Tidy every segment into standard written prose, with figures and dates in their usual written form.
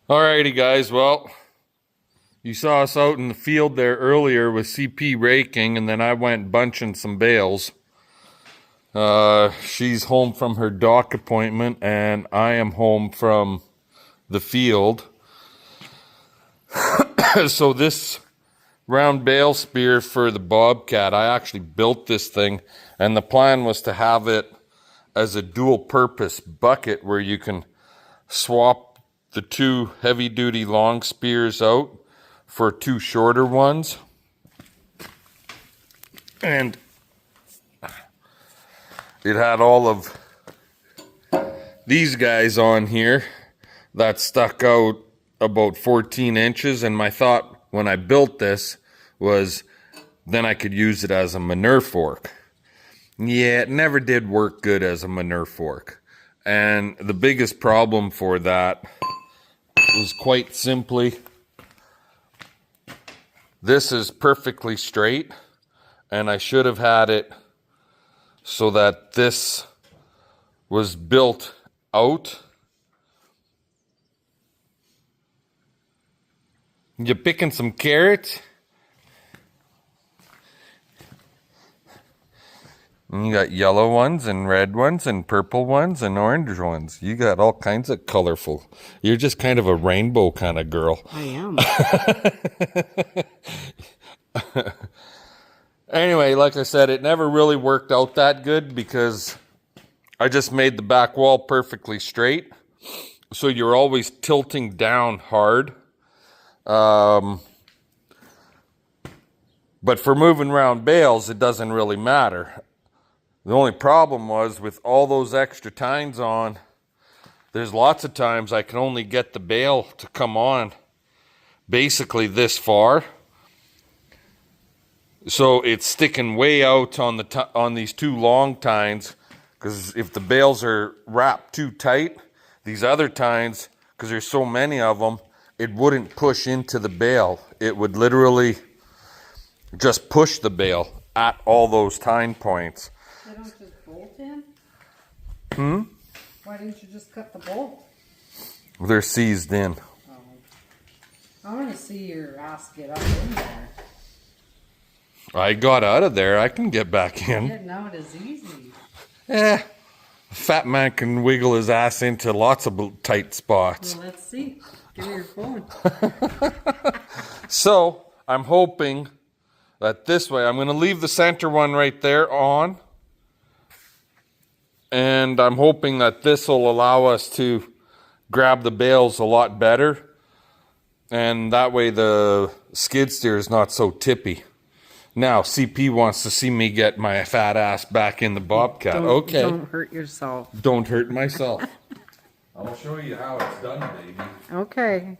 Alrighty guys, well, you saw us out in the field there earlier with CP raking, and then I went bunching some bales. She's home from her dock appointment, and I am home from the field. So this round bale spear for the Bobcat, I actually built this thing, and the plan was to have it as a dual purpose bucket where you can swap the two heavy duty long spears out for two shorter ones. And it had all of these guys on here that stuck out about 14 inches, and my thought when I built this was then I could use it as a manure fork. Yeah, it never did work good as a manure fork. And the biggest problem for that was quite simply, this is perfectly straight, and I should have had it so that this was built out. You picking some carrots? And you got yellow ones and red ones and purple ones and orange ones. You got all kinds of colorful. You're just kind of a rainbow kind of girl. I am. Anyway, like I said, it never really worked out that good because I just made the back wall perfectly straight. So you're always tilting down hard. But for moving around bales, it doesn't really matter. The only problem was with all those extra tines on, there's lots of times I can only get the bale to come on basically this far. So it's sticking way out on on these two long tines, because if the bales are wrapped too tight, these other tines, because there's so many of them, it wouldn't push into the bale. It would literally just push the bale at all those tine points. Why don't you just bolt in? Hmm? Why didn't you just cut the bolt? They're seized in. Oh. I want to see your ass get up in there. I got out of there. I can get back in. Getting out is easy. A fat man can wiggle his ass into lots of tight spots. Well, let's see. Give me your phone. So I'm hoping that this way, I'm going to leave the center one right there on. And I'm hoping that this will allow us to grab the bales a lot better. And that way the skid steer is not so tippy. Now, CP wants to see me get my fat ass back in the Bobcat. Okay. Don't hurt yourself. Don't hurt myself. I'll show you how it's done, baby. Okay.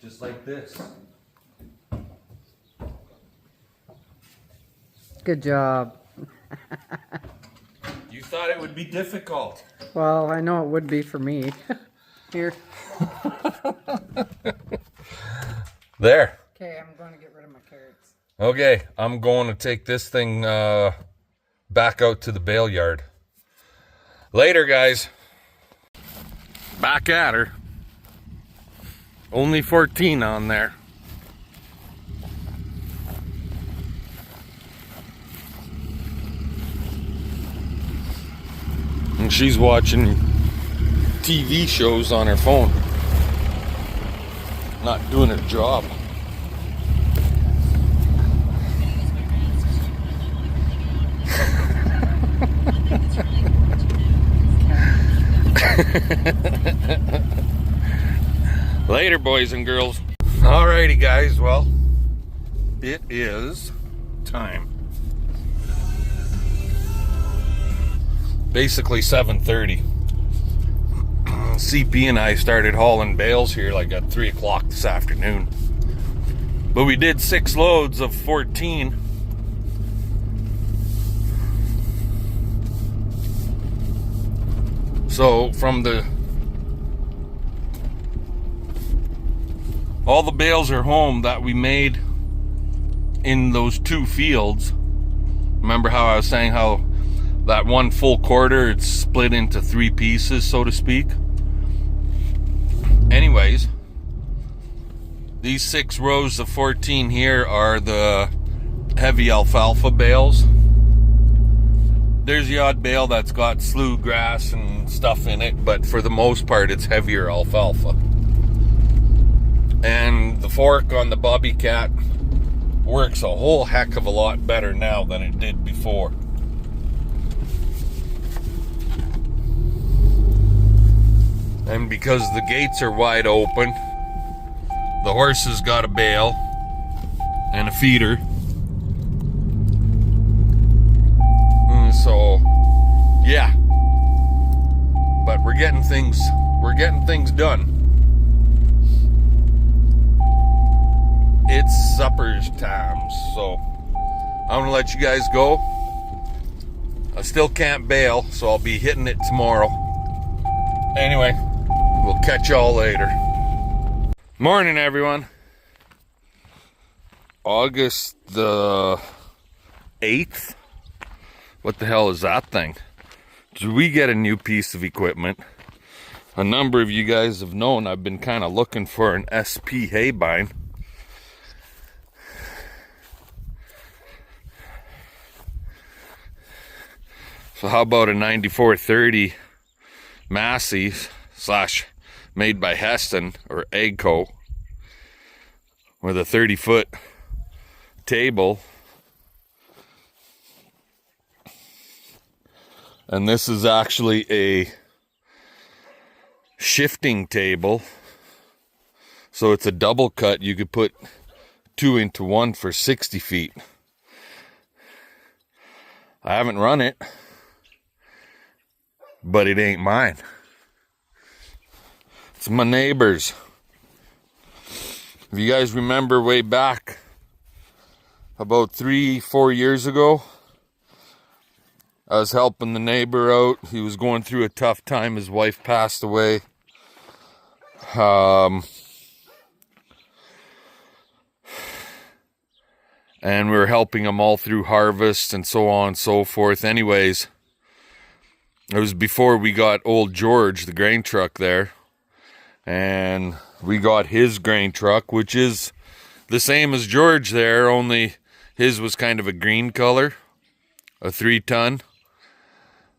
Just like this. Good job. You thought it would be difficult. Well, I know it would be for me. Here. There. Okay, I'm going to get rid of my carrots. Okay, I'm going to take this thing back out to the bale yard. Later, guys. Back at her. Only 14 on there. And she's watching TV shows on her phone. Not doing her job. Later, boys and girls. Alrighty, guys. Well, it is time. Basically 7:30. CP and I started hauling bales here like at 3 o'clock this afternoon. But we did 6 loads of 14. So from all the bales are home that we made in those 2 fields. Remember how I was saying how that one full quarter, it's split into 3 pieces, so to speak. Anyways, These 6 rows of 14 here are the heavy alfalfa bales. There's the odd bale that's got slough grass and stuff in it, but for the most part it's heavier alfalfa. And the fork on the Bobby Cat works a whole heck of a lot better now than it did before. And because the gates are wide open, the horses got a bale and a feeder. So, yeah. But we're getting things done. It's supper's time, so I'm gonna let you guys go. I still can't bale, so I'll be hitting it tomorrow. Anyway, we'll catch y'all later. Morning, everyone. August the 8th. What the hell is that thing? Did we get a new piece of equipment? A number of you guys have known I've been kind of looking for an SP hay bine. So how about a 9430 Massey / made by Heston or Agco with a 30-foot table. And this is actually a shifting table. So it's a double cut. You could put 2 into 1 for 60 feet. I haven't run it, but it ain't mine. It's my neighbor's. If you guys remember way back about 3-4 years ago, I was helping the neighbor out. He was going through a tough time. His wife passed away. And we were helping him all through harvest and so on and so forth. Anyways, it was before we got old George, the grain truck there. And we got his grain truck, which is the same as George there, only his was kind of a green color. A 3-ton.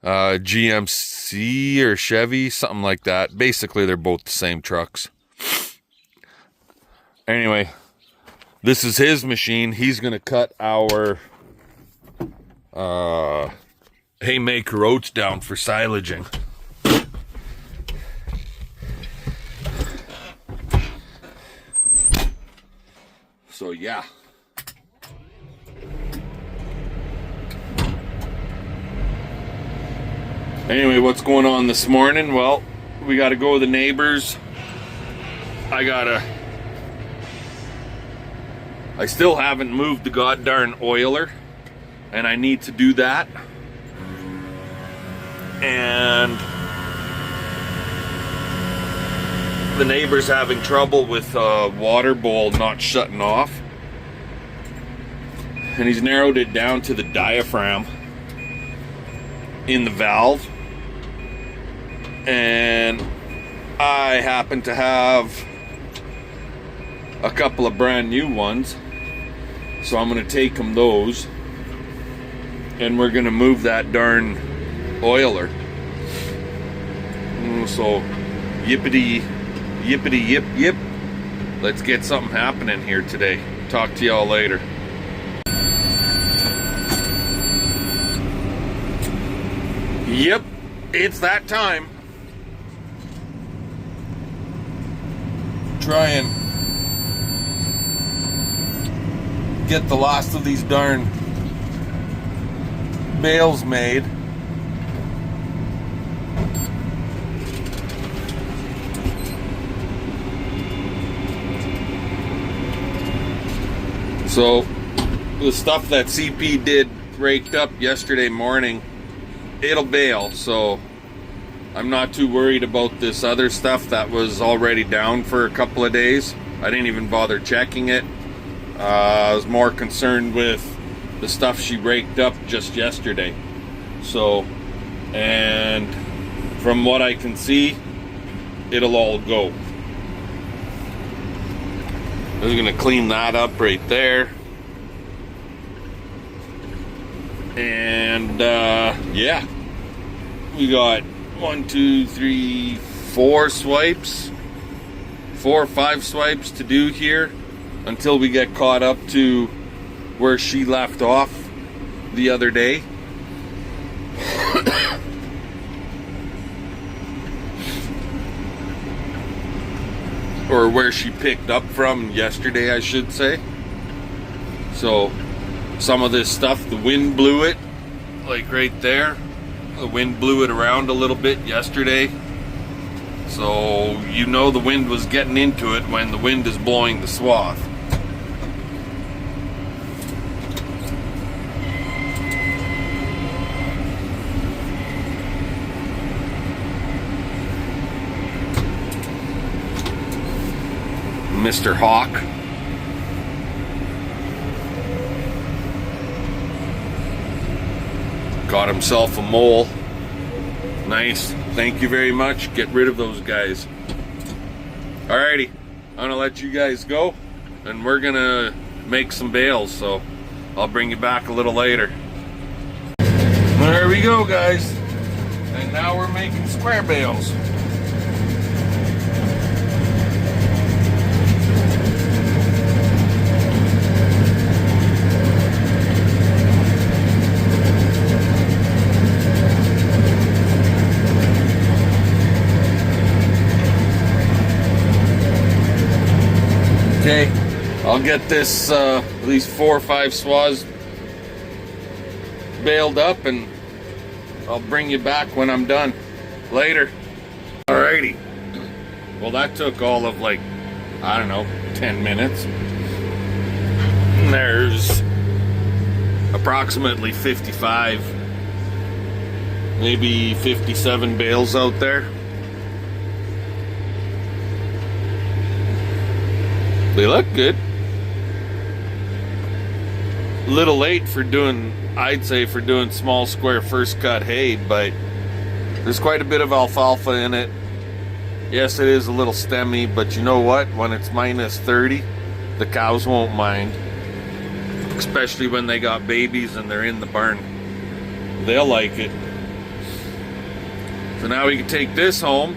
GMC or Chevy, something like that. Basically, they're both the same trucks. Anyway, this is his machine. He's going to cut our haymaker oats down for silaging. So, yeah. Anyway, what's going on this morning? Well, we got to go with the neighbors. I still haven't moved the goddarn oiler, and I need to do that. And the neighbor's having trouble with water bowl not shutting off. And he's narrowed it down to the diaphragm in the valve. And I happen to have a couple of brand new ones, so I'm going to take them those, and we're going to move that darn oiler. So yippity yip yip, let's get something happening here today. Talk to y'all later. Yep, it's that time. Try and get the last of these darn bales made. So the stuff that CP did raked up yesterday morning, it'll bale, so I'm not too worried about this other stuff that was already down for a couple of days. I didn't even bother checking it. I was more concerned with the stuff she raked up just yesterday. So, and from what I can see, it'll all go. I'm gonna clean that up right there. And yeah, we got 1, 2, 3, 4 swipes, 4 or 5 swipes to do here until we get caught up to where she left off the other day. Or where she picked up from yesterday, I should say. So some of this stuff, the wind blew it, like right there. The wind blew it around a little bit yesterday. So you know the wind was getting into it when the wind is blowing the swath. Mr. Hawk. Got himself a mole. Nice. Thank you very much. Get rid of those guys. Alrighty. I'm gonna let you guys go, and we're gonna make some bales, so I'll bring you back a little later. There we go, guys. And now we're making square bales. Okay, I'll get this at least 4 or 5 swaths baled up, and I'll bring you back when I'm done. Later. Alrighty. Well, that took all of like, I don't know, 10 minutes. And there's approximately 55, maybe 57 bales out there. They look good. A little late for doing, I'd say, for doing small square first cut hay, but there's quite a bit of alfalfa in it. Yes, it is a little stemmy, but you know what? When it's minus 30, the cows won't mind. Especially when they got babies and they're in the barn. They'll like it. So now we can take this home,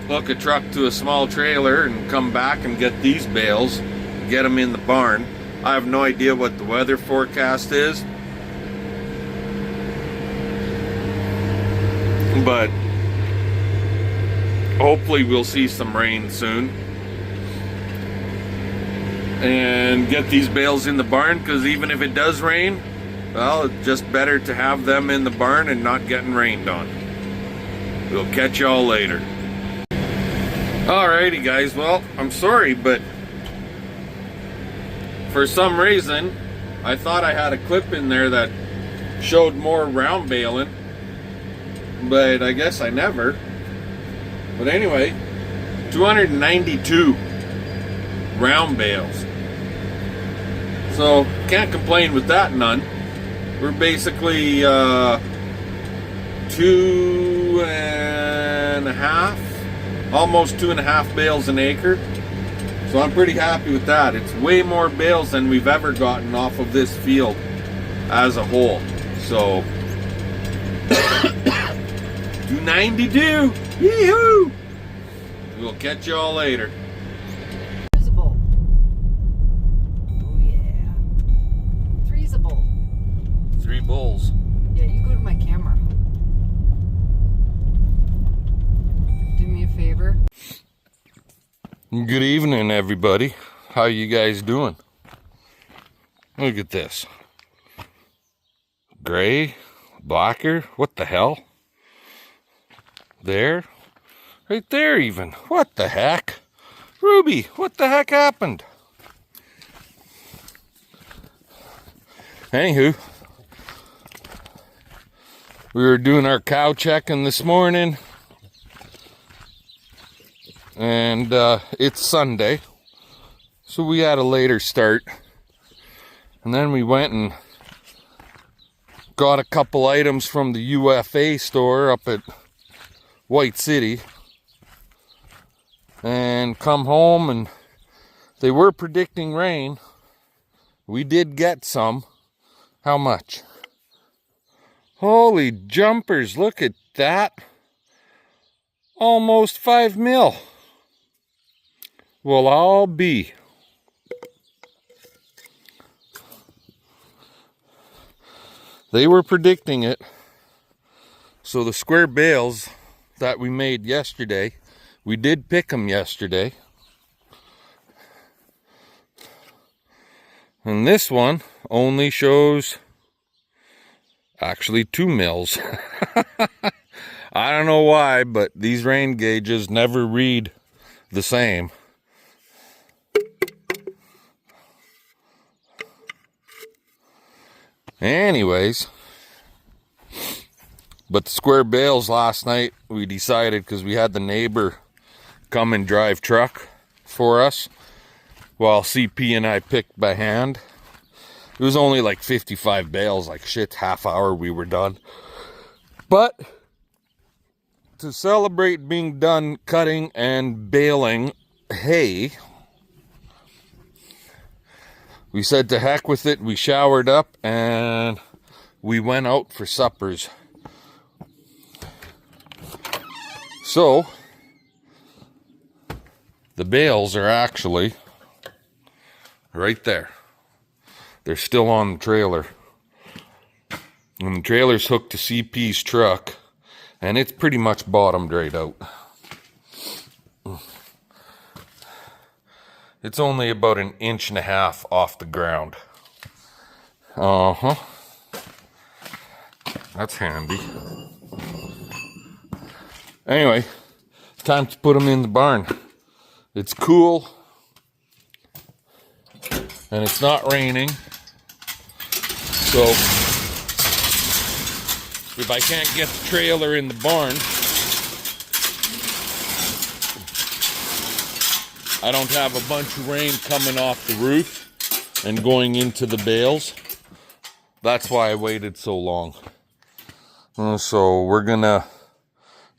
hook a truck to a small trailer, and come back and get these bales, get them in the barn. I have no idea what the weather forecast is, but hopefully we'll see some rain soon. And get these bales in the barn, because even if it does rain, well, it's just better to have them in the barn and not getting rained on. We'll catch y'all later. Alrighty guys, well, I'm sorry, but for some reason I thought I had a clip in there that showed more round baling, but I guess I never. But anyway, 292 round bales. So can't complain with that none. We're basically 2.5, almost 2.5 bales an acre. So I'm pretty happy with that. It's way more bales than we've ever gotten off of this field as a whole. So 292. Yee-hoo! We'll catch y'all later. Usable. Oh yeah. Three'sable. 3 bulls. Yeah, you go to my camera. Do me a favor. Good evening, everybody. How you guys doing? Look at this. Gray, blacker, what the hell? There, right there even. What the heck? Ruby, what the heck happened? Anywho, we were doing our cow checking this morning. And it's Sunday, so we had a later start, and then we went and got a couple items from the UFA store up at White City, and come home, and They were predicting rain. We did get some. How much? Holy jumpers, look at that. Almost 5 mil. Well, I'll be. They were predicting it. So the square bales that we made yesterday, we did pick them yesterday. And this one only shows actually 2 mils. I don't know why, but these rain gauges never read the same. Anyways, but the square bales last night, we decided, because we had the neighbor come and drive truck for us while CP and I picked by hand. It was only like 55 bales, like shit, half hour we were done. But to celebrate being done cutting and baling hay, we said to heck with it. We showered up and we went out for suppers. So the bales are actually right there. They're still on the trailer. And the trailer's hooked to CP's truck, and it's pretty much bottomed right out. It's only about 1.5 inches off the ground. That's handy. Anyway, time to put them in the barn. It's cool, and it's not raining. So if I can't get the trailer in the barn, I don't have a bunch of rain coming off the roof and going into the bales. That's why I waited so long. So we're gonna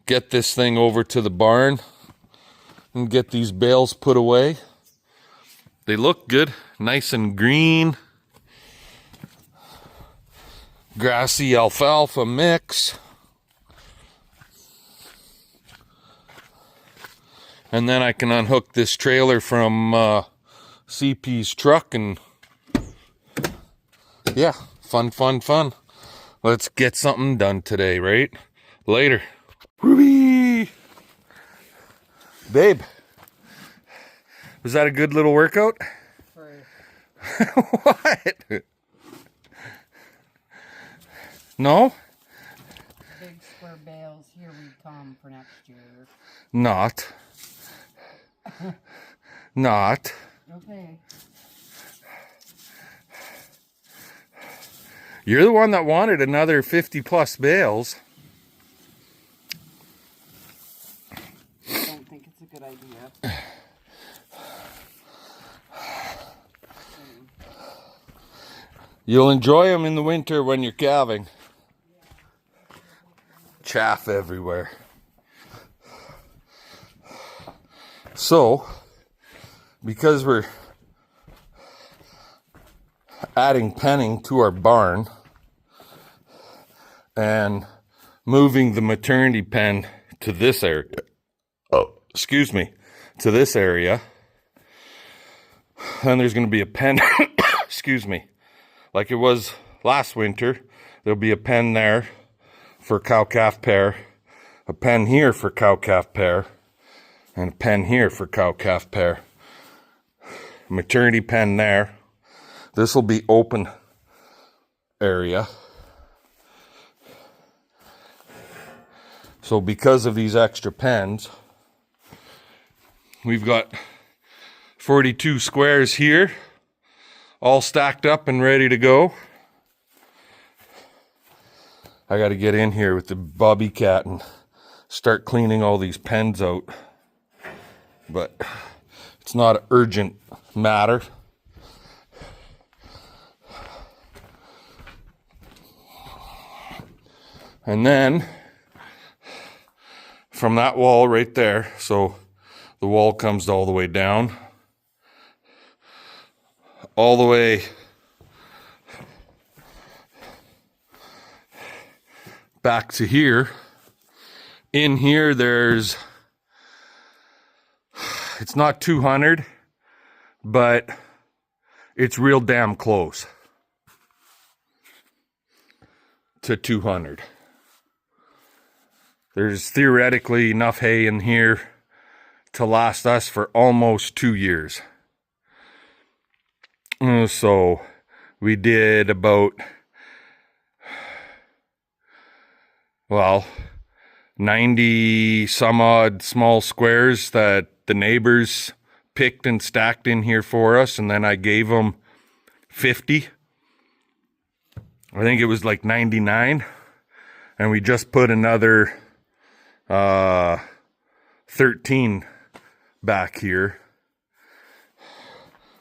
get this thing over to the barn and get these bales put away. They look good, nice and green. Grassy alfalfa mix. And then I can unhook this trailer from CP's truck and yeah, fun. Let's get something done today, right? Later. Ruby! Babe, was that a good little workout? What? No? Big square bales, here we come for next year. Not. Not. Okay. You're the one that wanted another 50 plus bales. I don't think it's a good idea. You'll enjoy them in the winter when you're calving. Chaff everywhere. So, because we're adding penning to our barn and moving the maternity pen to this area, to this area, then there's going to be a pen, like it was last winter. There'll be a pen there for cow-calf pair, a pen here for cow-calf pair, and a pen here for cow-calf pair. Maternity pen there. This will be open area. So because of these extra pens, we've got 42 squares here, all stacked up and ready to go. I got to get in here with the bobby cat and start cleaning all these pens out. But it's not an urgent matter. And then from that wall right there, so the wall comes all the way down. all the way back to here. In here, it's not 200, but it's real damn close to 200. There's theoretically enough hay in here to last us for almost 2 years. So we did about, 90 some odd small squares that the neighbors picked and stacked in here for us, and then I gave them 50. I think it was like 99, and we just put another 13 back here.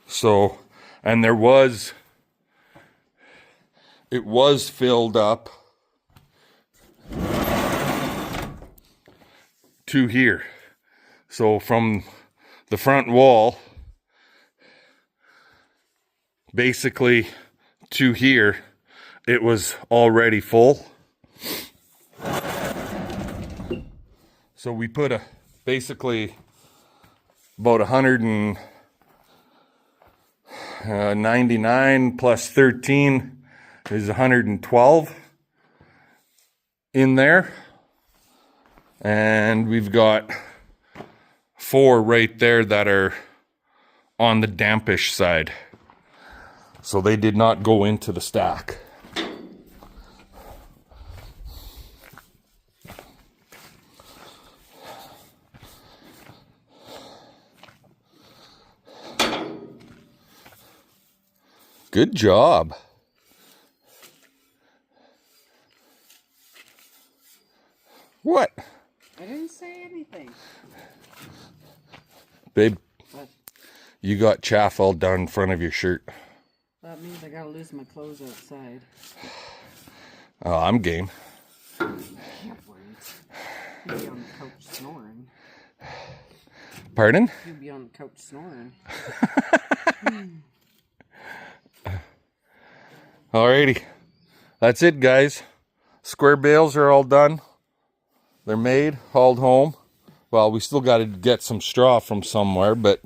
So, and it was filled up to here. So from the front wall basically to here, it was already full. So we put basically about 199 plus 13 is 112 in there. And we've got 4 right there that are on the dampish side. So they did not go into the stack. Good job. What? I didn't say anything. Babe, What? you got chaff all down in front of your shirt. That means I gotta lose my clothes outside. Oh, I'm game. Can't wait. You'd be on the couch snoring. Pardon? You'd be on the couch snoring. Alrighty. That's it, guys. Square bales are all done. They're made, hauled home. Well, we still got to get some straw from somewhere, but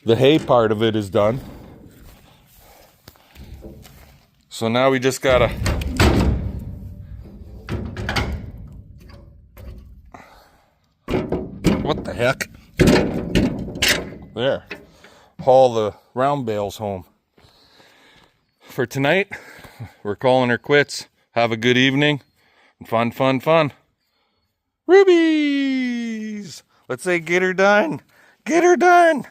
the hay part of it is done. So now we just gotta what the heck? There. Haul the round bales home. For tonight, we're calling her quits. Have a good evening. Fun, fun, fun. Rubies! Let's say get her done. Get her done.